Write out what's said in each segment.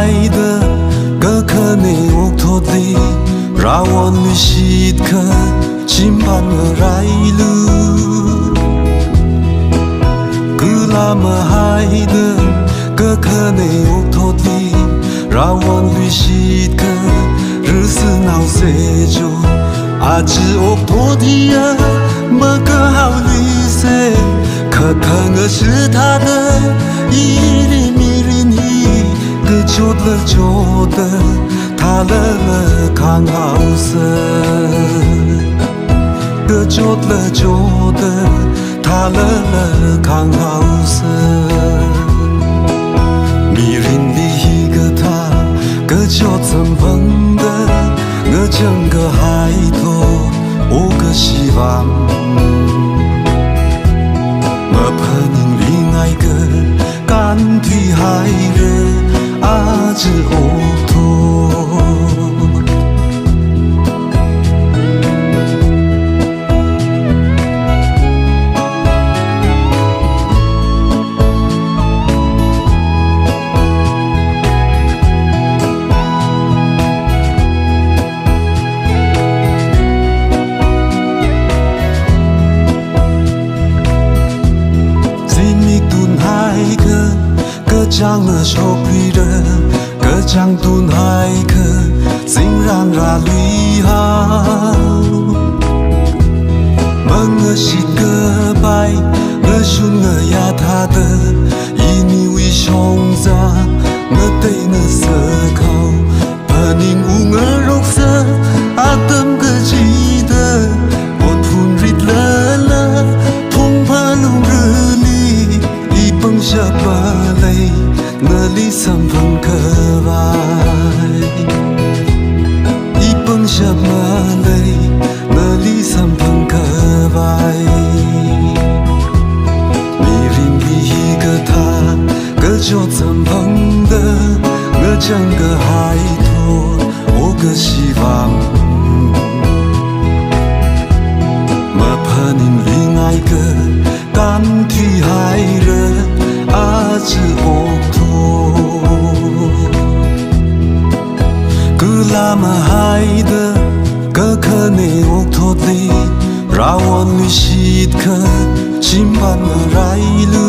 hayda kakane oktodi rawon lishit ka chimban railu kulama hayda kakane oktodi rawon lishit ka日闹sejo aji oktodi ya maka hawli se可看的是他的一厘米厘米，个旧的旧的，他了看好色，个旧的旧的，他了看好色，米林里一个他，个旧怎碰的，我整个海头，我个希望。干脆海人阿只乌托。Chẳng là chọc đi đời, cơ chẳng tuôn hai cơ, sinh ran ra lụy hao. Mong ngờ xịt cơ bay, ngờ xuân ngờ ya tha tơ, ini uy song ra, ngờ tây ngờ sơ khâu, bà ninh u ngờ rốc sơ, a tâm cơ chi tơ, một phun rít lơ lơ, thong pha lung rơ li, y băng xa bà lây. Ngờ lý xăm phăng cơ vai y băng xa bà lây ngờ lý xăm phăng cơ vai mi rin li cơ tha cơ cho xăm phăng đơ ngờ chẳng cơ hai thô ô cơ希望mà phá nín li ngay cơ can thủy hai rơ a chữ ô Kulama hayda kakane oktodi rawon lishit ka chimban railu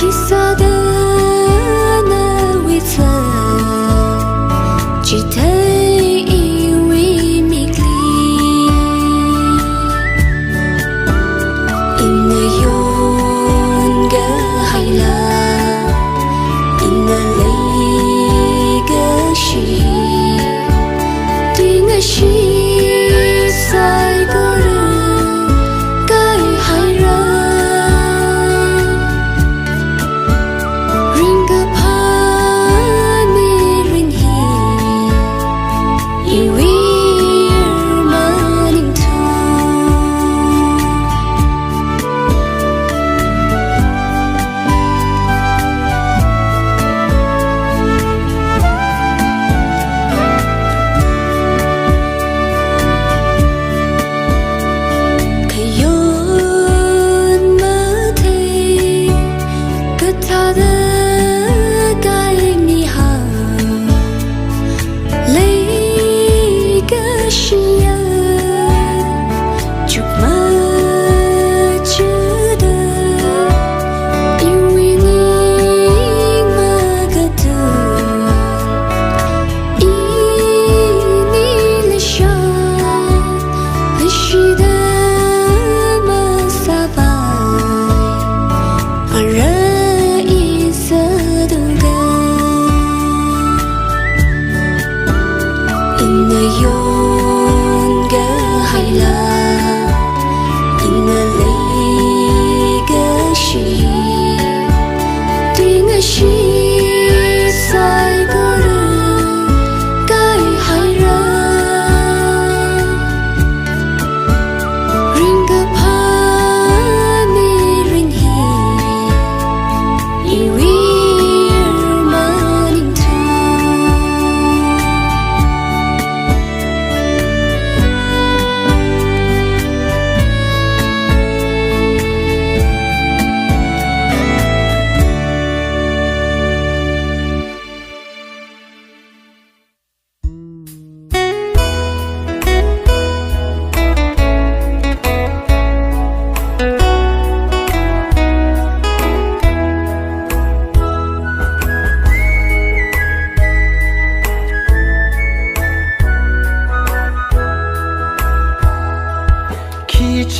Kisah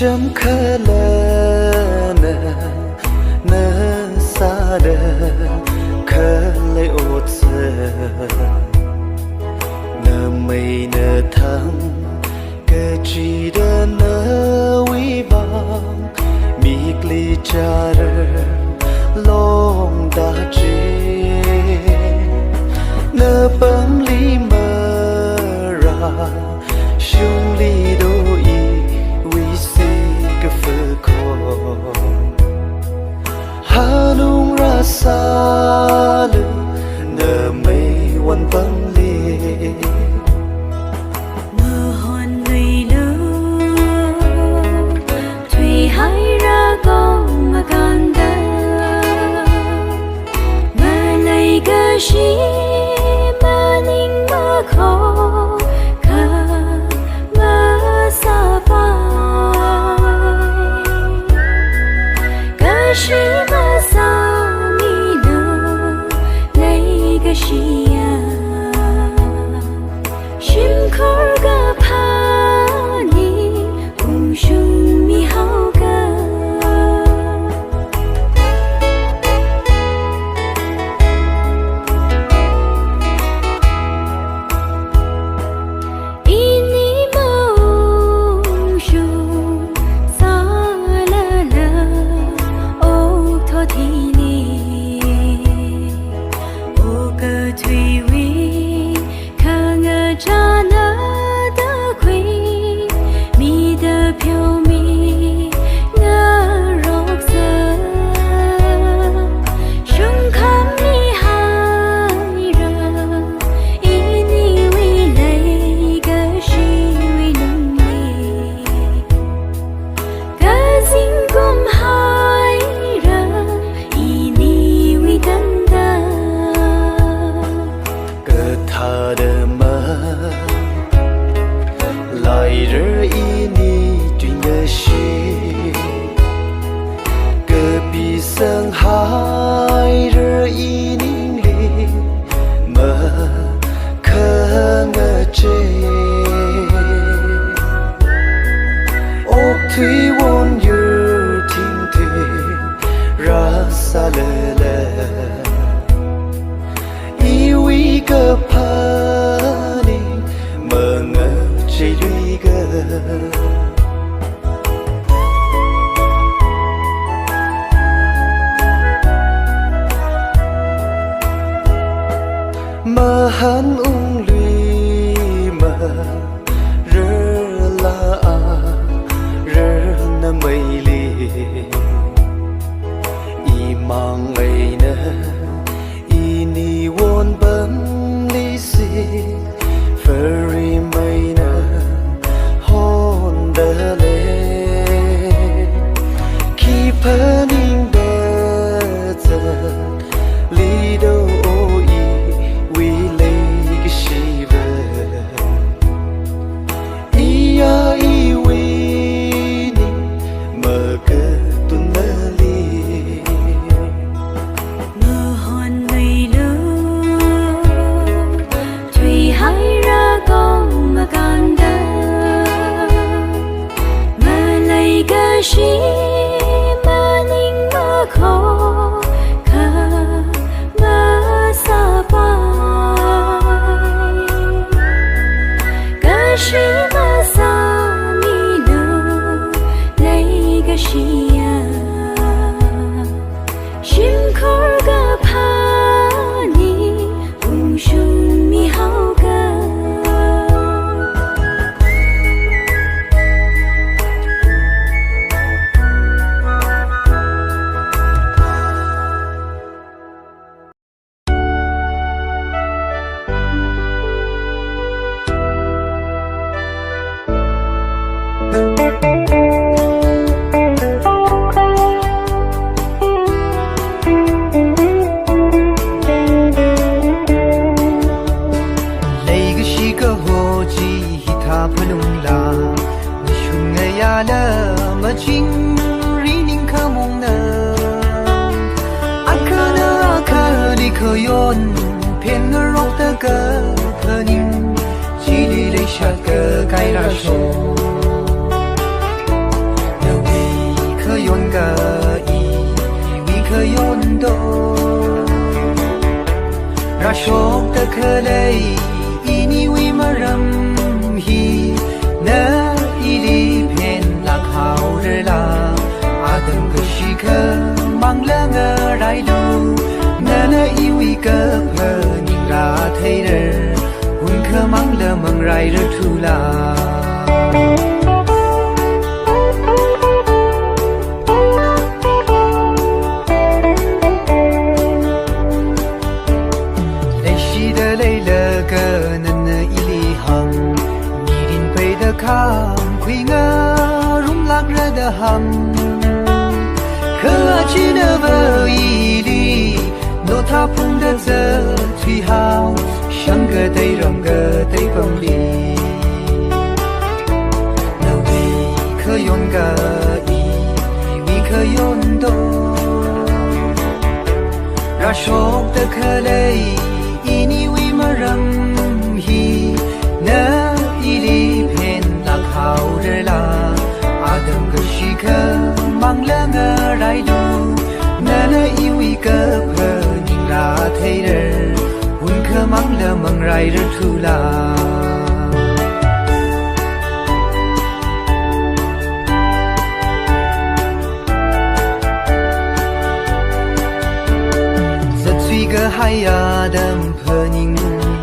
chấm khờ lơ nơ xa đơ khờ lệ ốt giờ nơ mây nơ thăm cơ chỉ đơ nơ uy vang mi kli cha đơ long đã chế nơ bấm li mơ ra shung li đôi Halung rasa lu nơ mây wan băng lê mơ hòn người lưu thủy hai ra công mà can đơ mơ này cơ shi mơ ninh mơ khó khờ mơ xa phai cơ shi Sương hai rơ y ninh li mơ khơ ngơ chê ốc thủy won yu ting thủy ra xa lơ lơ y uy cơ pa ni mơ ngơ chê lui gơ mơ hắn lụy mơ rơ la rơ na mây li y mang ngày nơ y ni won bấm li si phơi mây nơ hôn đơ lê khi phơi ninh đơ giờ li đâu shi mơ ninh mơ khó khờ mơ xa phai cơ shi mơ xa mi nơ lấy cơ shi shim khor cơ pa ni shung mi hao cơ chính ri ninh khơ mong nơ khơ nơ khơ đi khơ yon phiền ngơ rong tơ cơ khơ ninh chỉ đi lấy xa cơ cái ra sổ 多。ราชกตะเคเลยอีนี่วิมารำฮีเนอีลีเพนลักหาวเรลาอาดังก็ชีเคมังเลงอะไรดูเนเลอีวิกเพนิงราเทเรหุ่นเคมังเลมังไรเรทุลาคุยงารุมลักระดหังเคอชีเดเวอีลีโนทาพุงเดเซทวีฮาวชังเกไดรำเกไดบังลีนวีเคยอนกาอีวีเคยอนโดราชกตะเคเลยอีนี่วิมารำฮีเนอีลีเพน好日啦，阿登个时刻忙了อะไรดูนั่นอีวิกเพนิงราเทเรหุ่นเคมังละมังไรรทุลา这最个海呀的เพนิง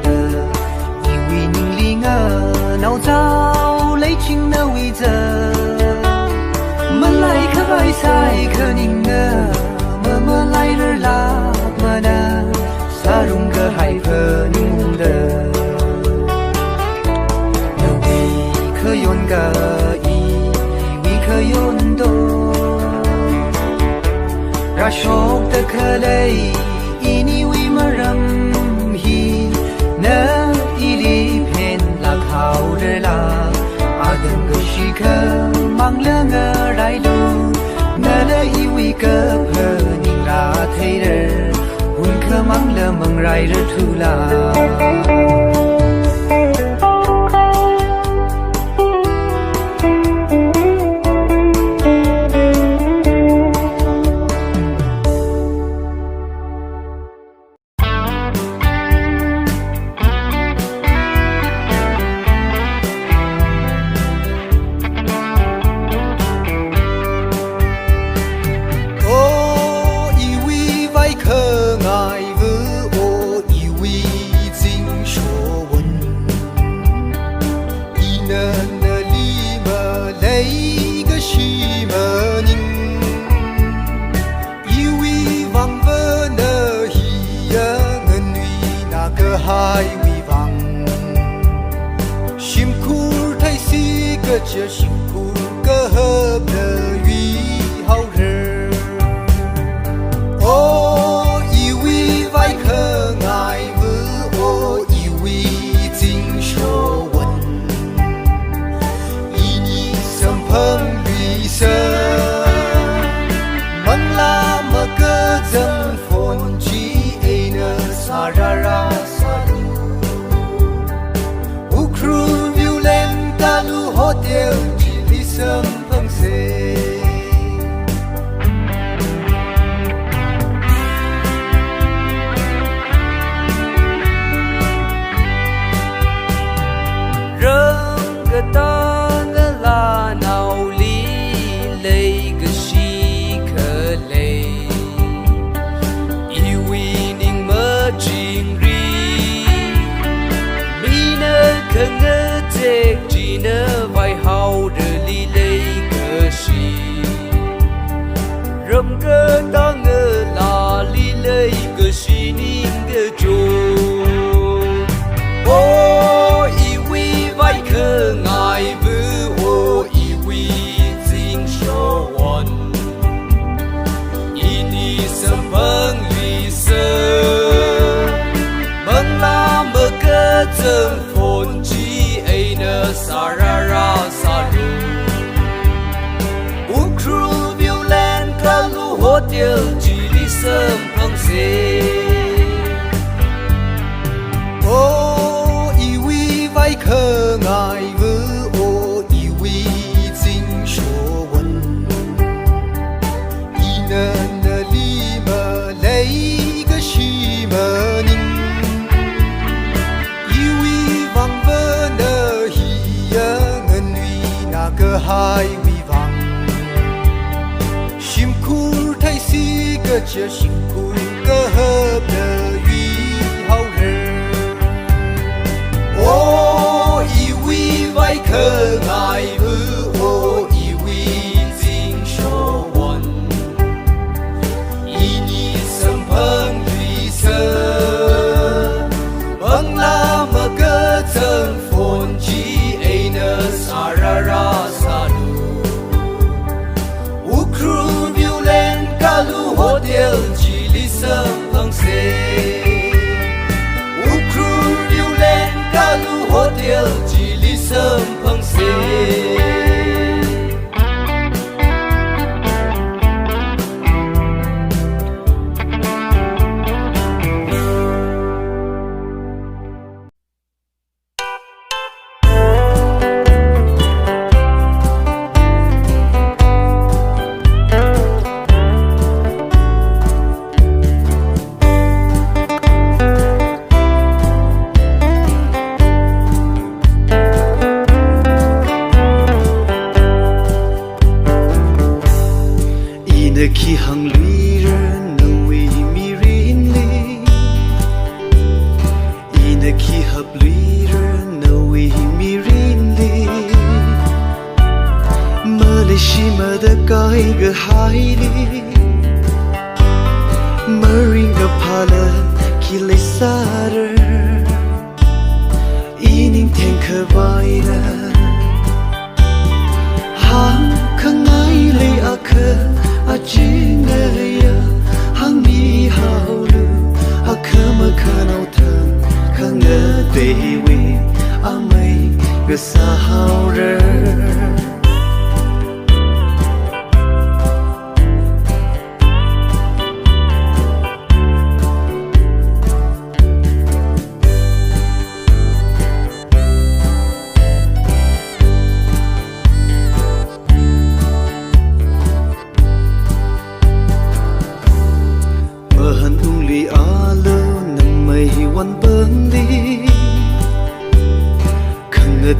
的อีวินิงลิง脑早雷情的位置，门来可白菜可宁的，么来日拉么的，沙绒个海可宁的，那位可用个一位可用多，ราชกตะเคเลยอีนี่วิมารำฮีเนอีลีเพนลักหาวเรลาอาดังก็ชีเคมังเลงอะไรดูนั่นอีวิกเพนิงราเทเรหุ่นเคมังเลมังไรรทุลา这辛苦个合的雨好日，哦，以为外可爱不，哦，以为尽说文，以你身旁绿色，门拉么个真风起爱呢萨拉拉萨鲁，乌克violenta lu hotel di lisem pengse reng ke tang la nau li lei ke shi ke lei i wi ning me jing ri mi ne ke nge tek ji ne vai hao de li lei ke shi rem ke tang la li lei ke shi ning ke jo oh i wi vai ke ngai bu oh i wi jing sho won i ni sam pang li se meng la me ke zeng phon ji ai ne sa ra ra sa lu u kru violent ka lu hotel ji li sam pang se oh i wi vai ke ngai bu oh i wi jing sho won i ne ne li me le 的这辛苦隔阂的与好人。我以为外可爱不，我以为尽说完，以你身旁绿色，bằng la mà cơ thân phồn chi ai nơ sa ra ra sa lu ukru viu lên ca lu ho điel chi li sâm hăng se ukru viu lên ca lu ho điel chi li sâm hăng se. Khi hằng lũy rơ nâu mi rin li ina khi hợp lũy rơ nâu mi rin li mơ lì shi mơ da kai ga hai li mơ rin ga pala khi lê sa rơ inin thèn khờ vai ra hang khang ai lê a khờ Ajingaya hang mi haulu akama kanau tan kanga dewi amai gasa haure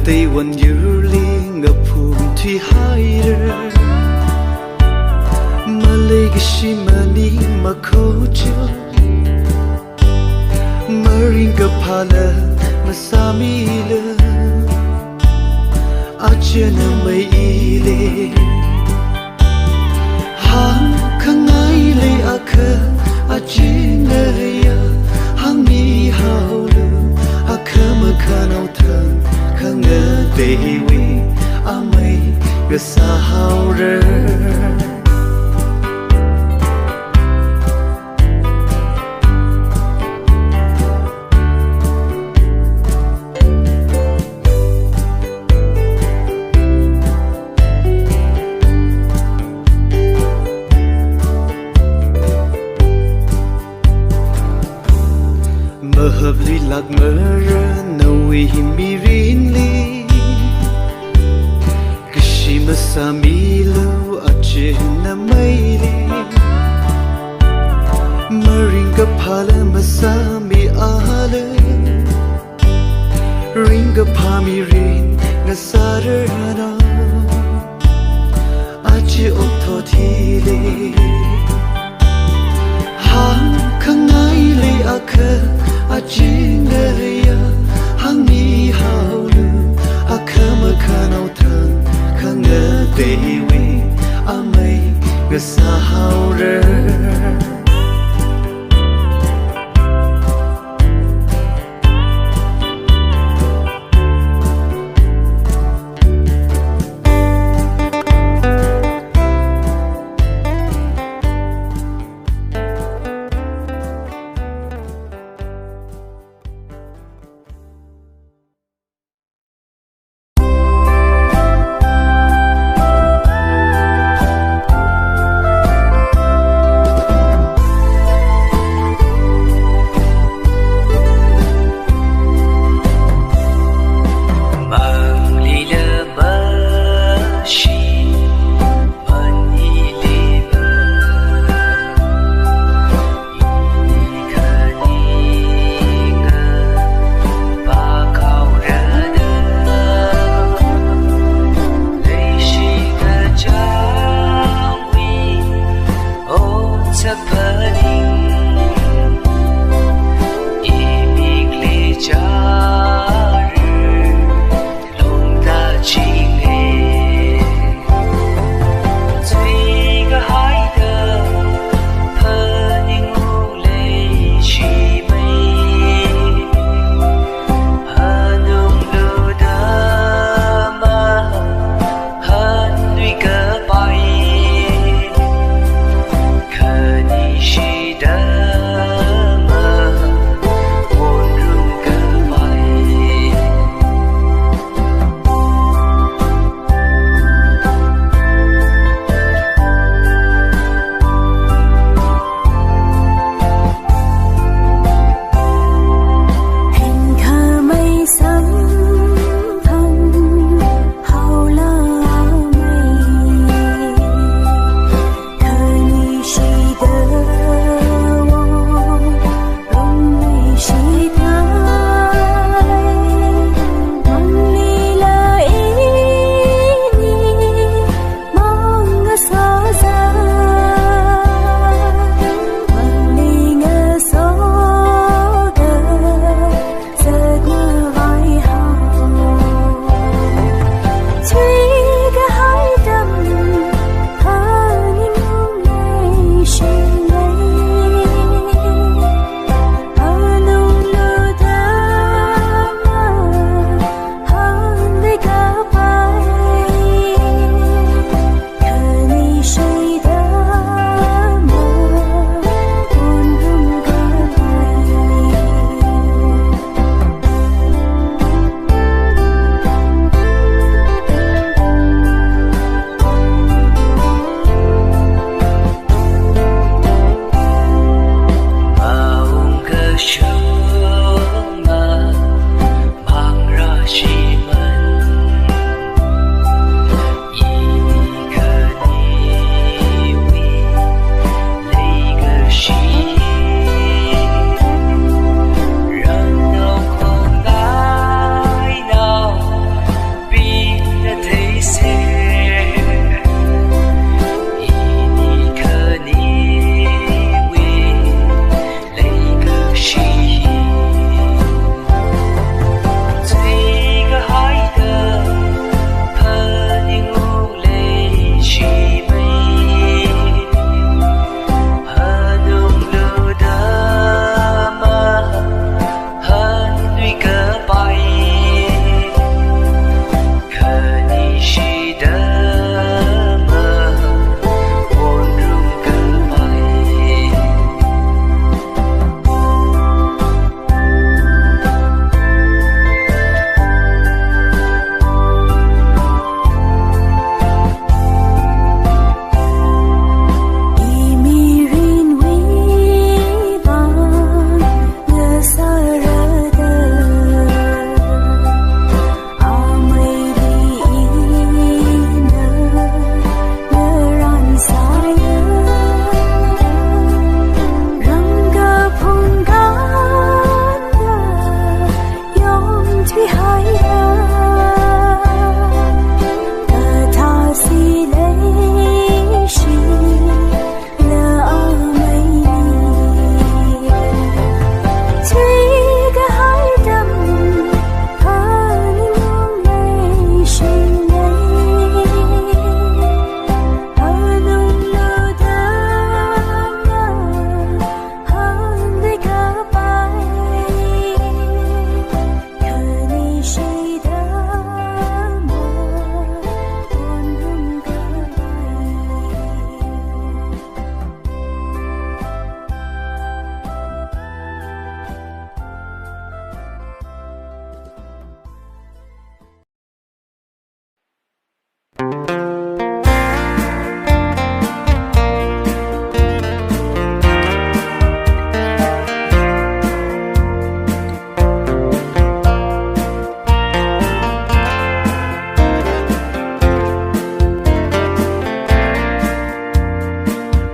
Tâyวันยูลีกับภูมิที่ให้เรมาเลยกชิมานีมาโคจมาริงกับพาลมาสามีเลอาเจนไม่อีเลหางข้างไงเลยอาเคอาจิงเลียหางมีหาวลืออาเคมาขานเอาเธอKhanga dewi amai gasa haure mơ hợp lý lạc mơ rơ nawi mi rin li kishima sami lu ache na mai li maringa phala masami ale ringa pami rin na sarana ache otho thi li hang khang ai le akha Ajingaya hang mi haulu akama kanau tan kanga dewi amai gasa haure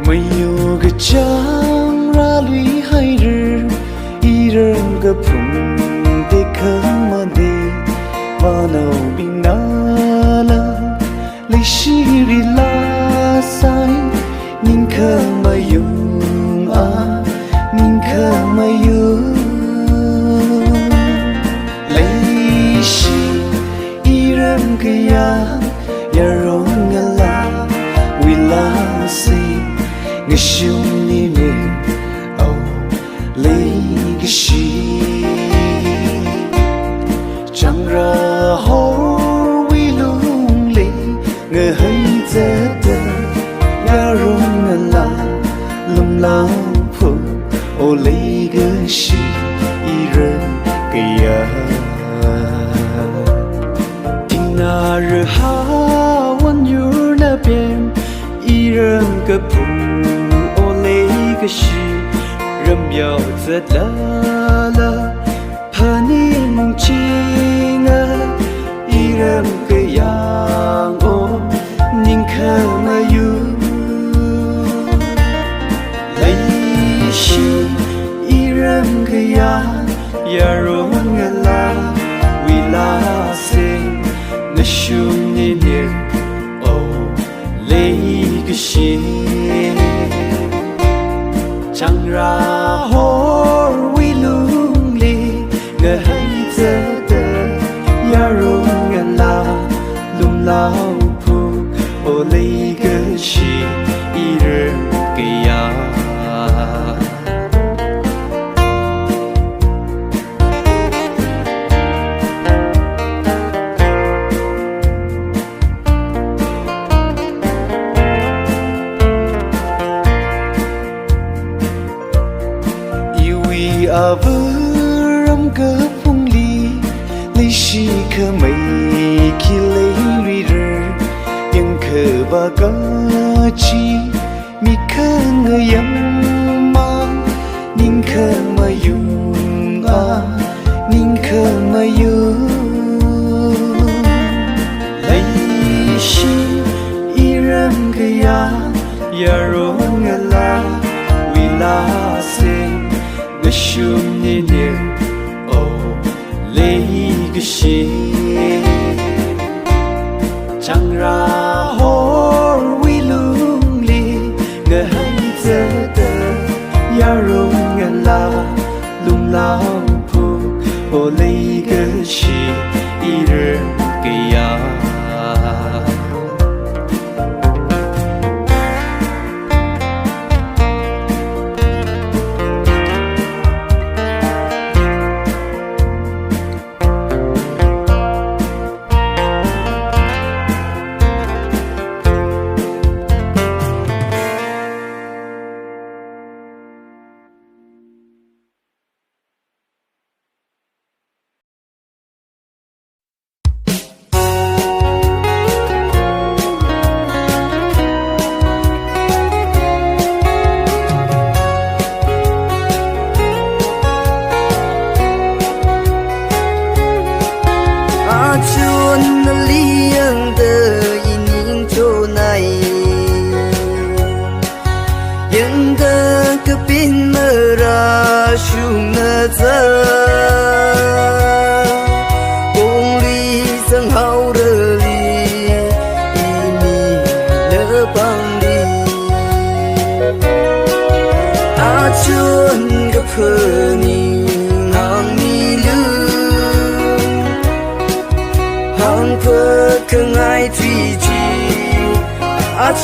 没有个将拉里海日，一人个碰得可么的，马脑病那了，雷西里拉塞，宁可没有啊，宁可没有，雷西一人个呀，呀容个啦，为拉塞。người siêu ni mình âu lấy cái gì chẳng ra hổ vi lung lì người hay dễ tơ ya rung ngân la lum lao phụ ô lấy cái gì iren cái ya tình na rơ ha wan yu na bien iren cái phụ个是人苗子啦啦，怕你梦境啊，一人个样哦，宁可没有。雷西一人个样，呀容个啦，为拉塞，我兄弟年哦，雷个心。chẳng ra hor vi lung li ngờ hay giờ tơ ya rung ngân la lum lao pu ô lấy cái gì iren cái ya à vơ ram cơ phong ly lấy si khơ mây khi lấy lùi rơ nhưng khơ ba ca chi mi khơ người yam mang ninh khơ mà yung à ninh khơ mà yung lấy si iram cái ya rong la vi la se个兄弟年哦，累个心，chẳng ra hor vi lung li ngờ hay giờ tơ ya rong ngân la lung lao pu ô lấy cái gì iren cái ya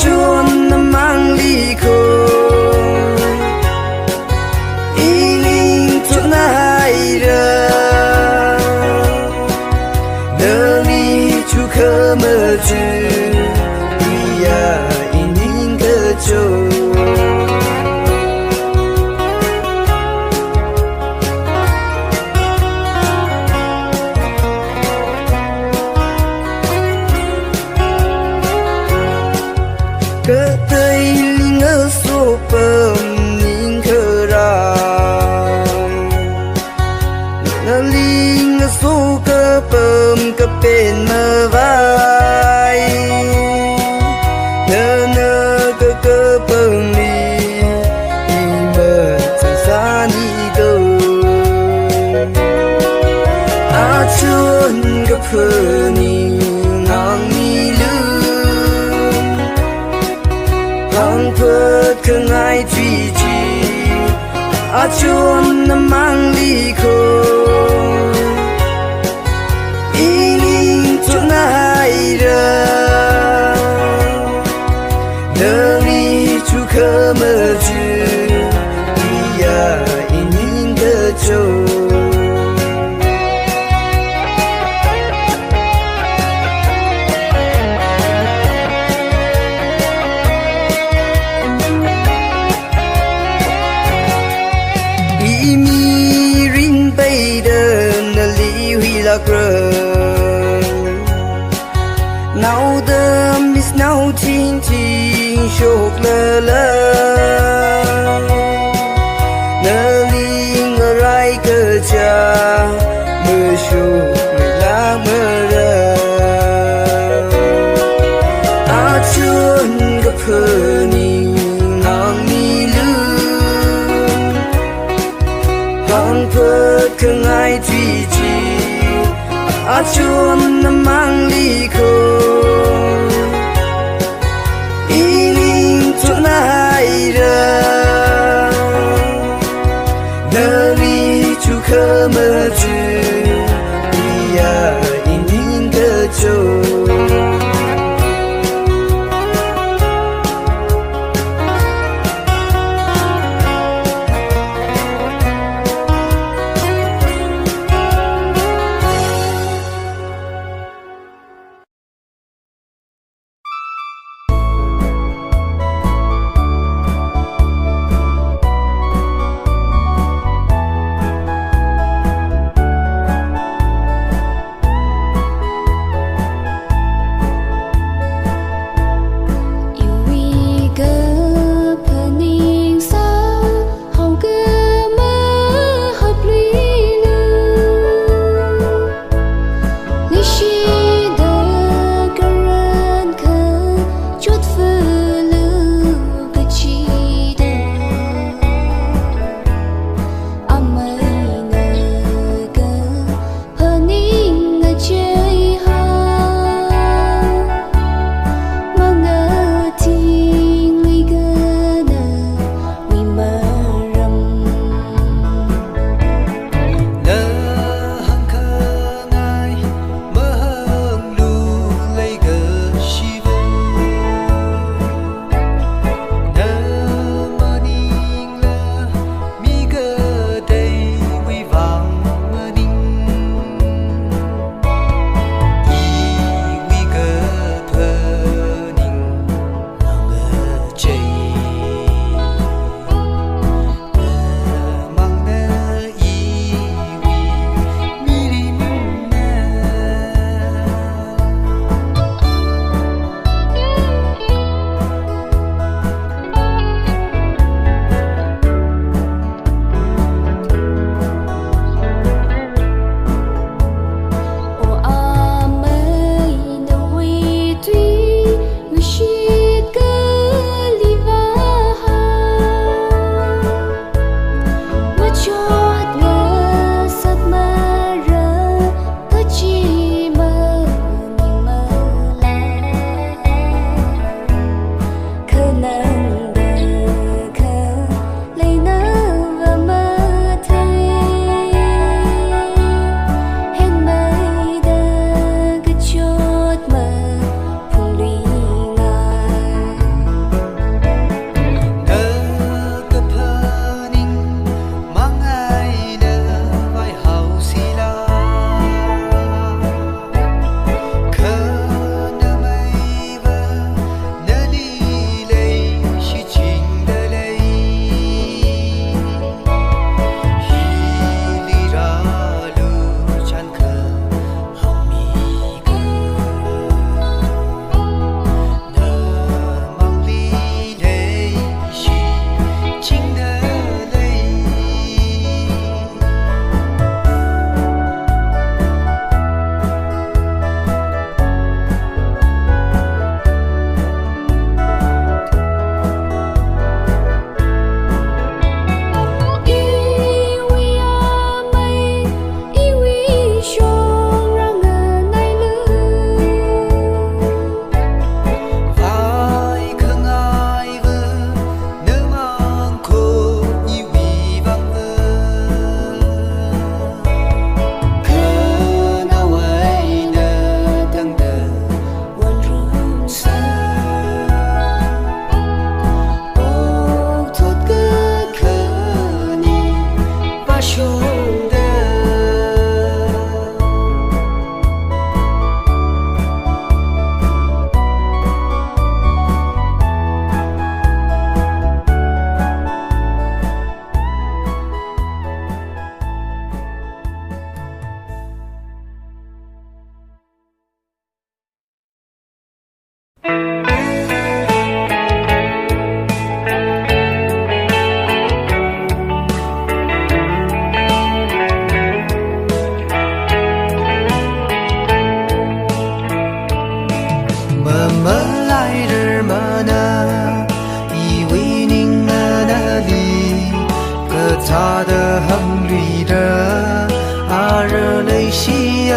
chuan na mang li ko ining chu na hai ra nơ ni chu khơ mơ chư ya ining cơ châu phơi ngang mi lư hang phơi khơi ngay truy chi a chuan na mang li kho inin tu nai ra nari chu khơ mơ chư iya inin de châu mi rin bay đơn li huy la grân nào đơm mis nào thiên thiên chốc lơ lơ nơ li ngơ rai cơ cha mơ chốc mê la mơ rơ a chuan gặp hơ ni ngang mi lư hang phơi khơi ngay truy chi a chuan na mang li kho inin tu nai ra nari chu khơ mơ chư iya inin de châu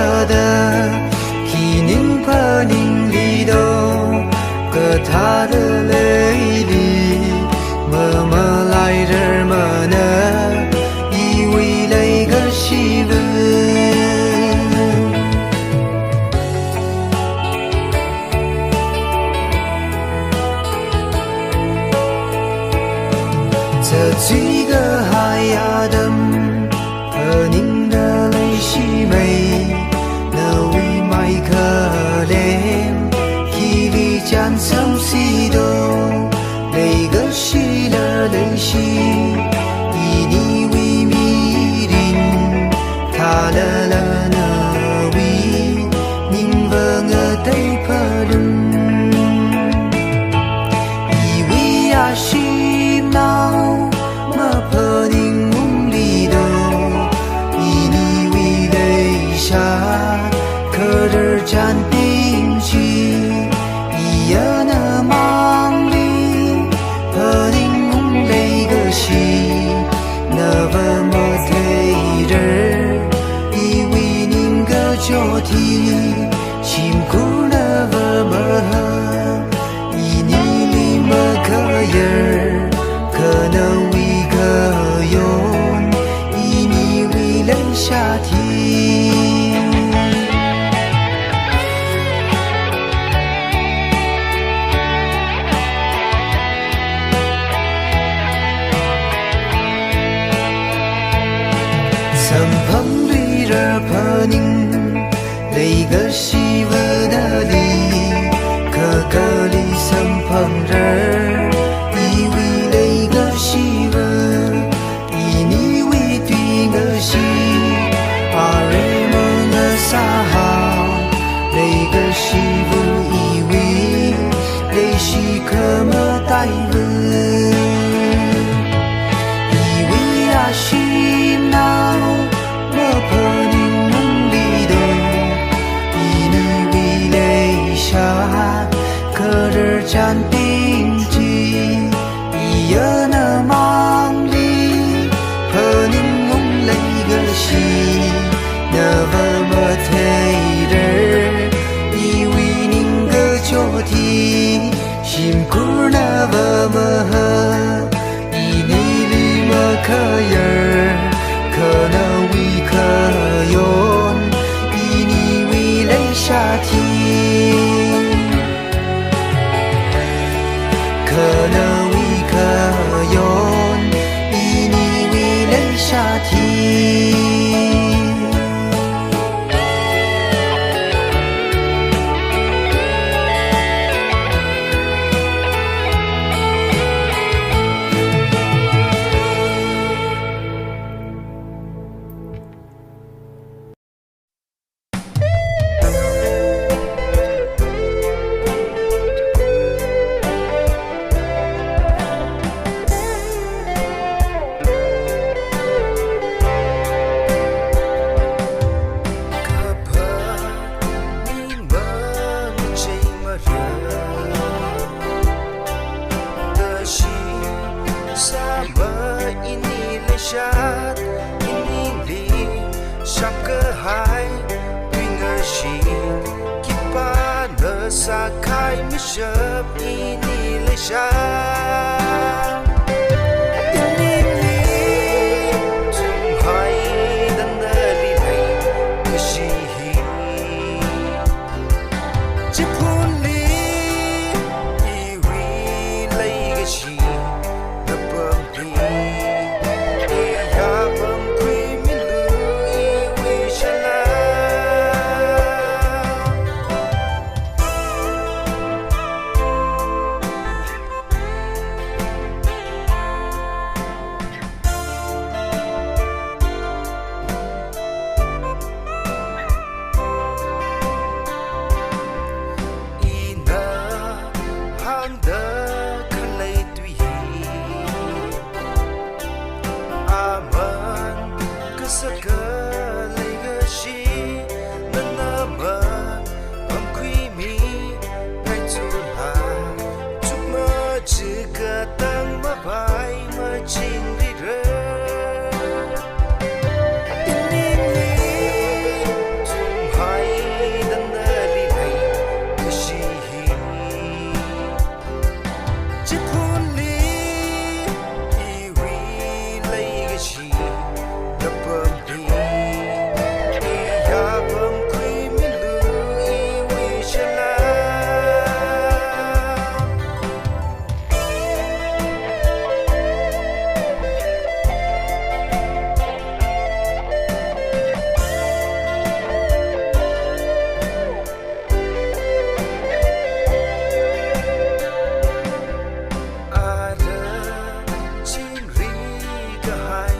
了的一宁和宁里头，可他的泪里么么来着么呢？以为那个媳妇。这几个海呀的和您的泪洗美，那为麦可怜，一里将生西多，那个洗了泪洗，以你为迷人，他了那为您问我对不伦，以为呀洗脑。和您梦里头，以你为泪下，可是站定起，一夜那梦里，和您梦那个心，那么太热，以为您个脚蹄，辛苦那么喝，以你里么可人，可能。以你为了夏天，身旁对着婆宁，那个媳妇那里，可可里身旁人，以为那个媳妇。个心，阿瑞蒙的撒好，那个媳妇以为那是可么带文，以为呀心闹，我婆宁梦里头，以你为泪下，可是站定记，一夜那梦里，婆宁。那么太热，以为您个脚蹄辛苦那么喝，以你里么可人，可能为可用，以你为泪夏天，可能为可用，以你为泪夏天。个海。